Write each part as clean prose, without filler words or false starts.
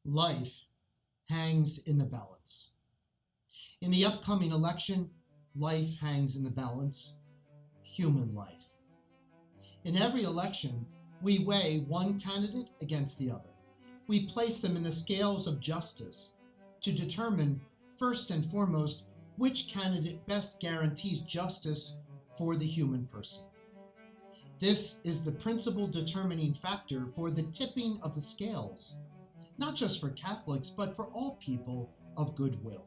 Life hangs in the balance. In the upcoming election, life hangs in the balance, human life. In every election, we weigh one candidate against the other. We place them in the scales of justice to determine, first and foremost, which candidate best guarantees justice for the human person. This is the principal determining factor for the tipping of the scales, not just for Catholics, but for all people of goodwill.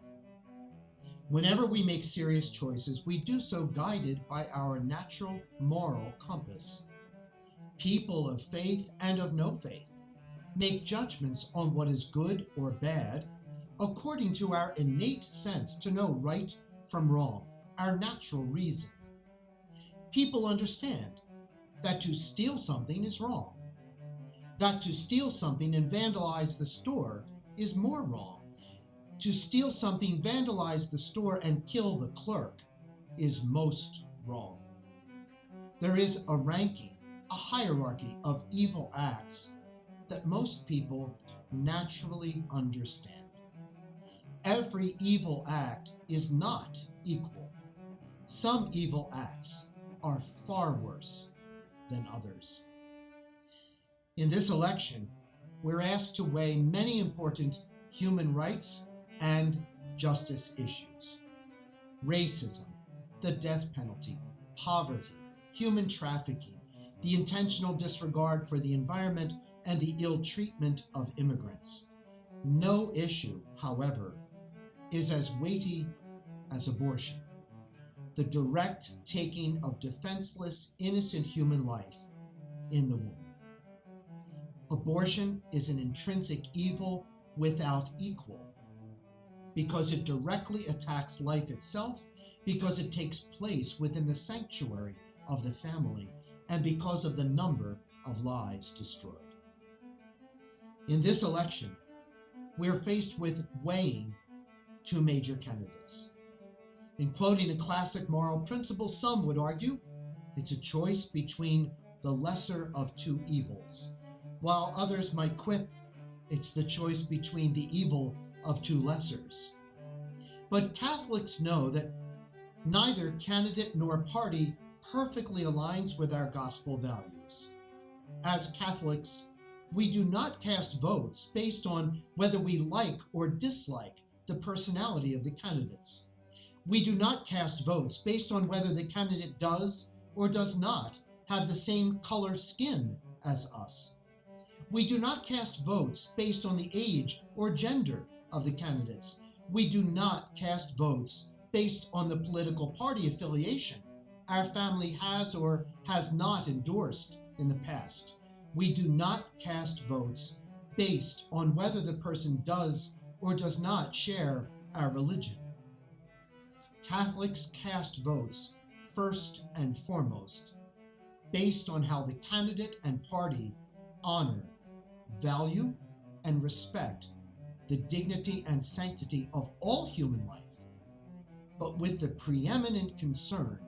Whenever we make serious choices, we do so guided by our natural moral compass. People of faith and of no faith make judgments on what is good or bad according to our innate sense to know right from wrong, our natural reason. People understand that to steal something is wrong, that to steal something and vandalize the store is more wrong. To steal something, vandalize the store, and kill the clerk is most wrong. There is a ranking, a hierarchy of evil acts that most people naturally understand. Every evil act is not equal. Some evil acts are far worse than others. In this election, we're asked to weigh many important human rights and justice issues. Racism, the death penalty, poverty, human trafficking, the intentional disregard for the environment, and the ill treatment of immigrants. No issue, however, is as weighty as abortion, the direct taking of defenseless, innocent human life in the womb. Abortion is an intrinsic evil without equal, because it directly attacks life itself, because it takes place within the sanctuary of the family, and because of the number of lives destroyed. In this election, we're faced with weighing two major candidates. In quoting a classic moral principle, some would argue it's a choice between the lesser of two evils, while others might quip it's the choice between the evil of two lessers. But Catholics know that neither candidate nor party perfectly aligns with our gospel values. As Catholics, we do not cast votes based on whether we like or dislike the personality of the candidates. We do not cast votes based on whether the candidate does or does not have the same color skin as us. We do not cast votes based on the age or gender of the candidates. We do not cast votes based on the political party affiliation our family has or has not endorsed in the past. We do not cast votes based on whether the person does or does not share our religion. Catholics cast votes first and foremost based on how the candidate and party honor, value, and respect the dignity and sanctity of all human life, but with the preeminent concern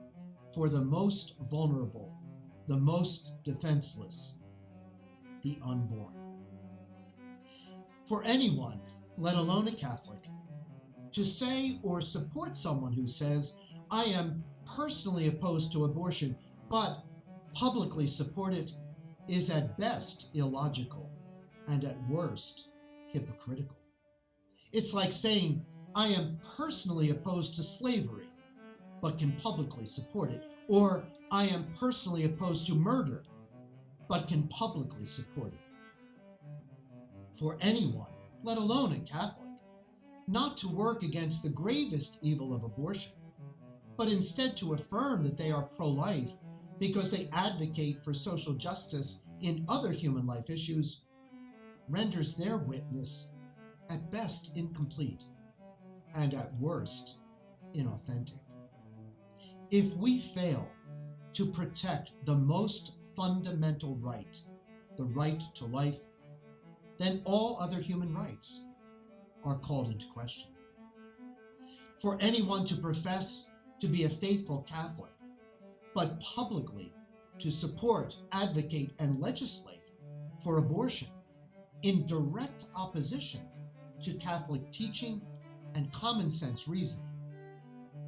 for the most vulnerable, the most defenseless, the unborn. For anyone, let alone a Catholic, to say or support someone who says, I am personally opposed to abortion, but publicly support it, is at best illogical and at worst hypocritical. It's like saying, I am personally opposed to slavery, but can publicly support it, or I am personally opposed to murder, but can publicly support it. For anyone, let alone a Catholic, not to work against the gravest evil of abortion, but instead to affirm that they are pro-life because they advocate for social justice in other human life issues, renders their witness at best incomplete and at worst inauthentic. If we fail to protect the most fundamental right, the right to life, then all other human rights are called into question. For anyone to profess to be a faithful Catholic, but publicly to support, advocate, and legislate for abortion in direct opposition to Catholic teaching and common sense reasoning,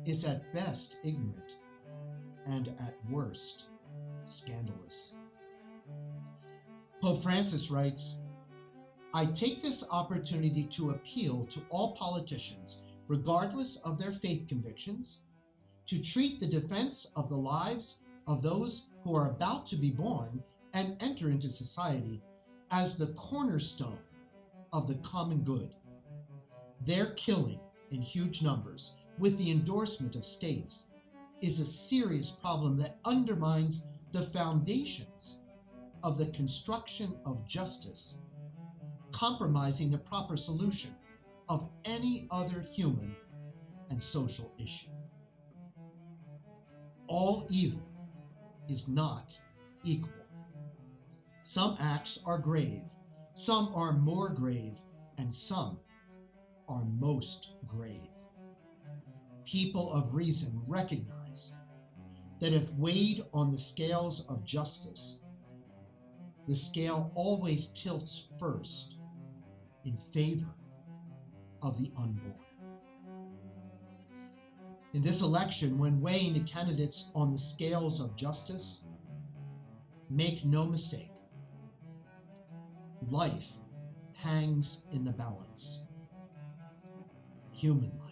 is at best ignorant and at worst scandalous. Pope Francis writes, "I take this opportunity to appeal to all politicians, regardless of their faith convictions, to treat the defense of the lives of those who are about to be born and enter into society as the cornerstone of the common good. Their killing in huge numbers with the endorsement of states is a serious problem that undermines the foundations of the construction of justice, compromising the proper solution of any other human and social issue. All evil is not equal. Some acts are grave, some are more grave, and some are most grave. People of reason recognize that if weighed on the scales of justice, the scale always tilts first in favor of the unborn. In this election, when weighing the candidates on the scales of justice, make no mistake, life hangs in the balance. Human life.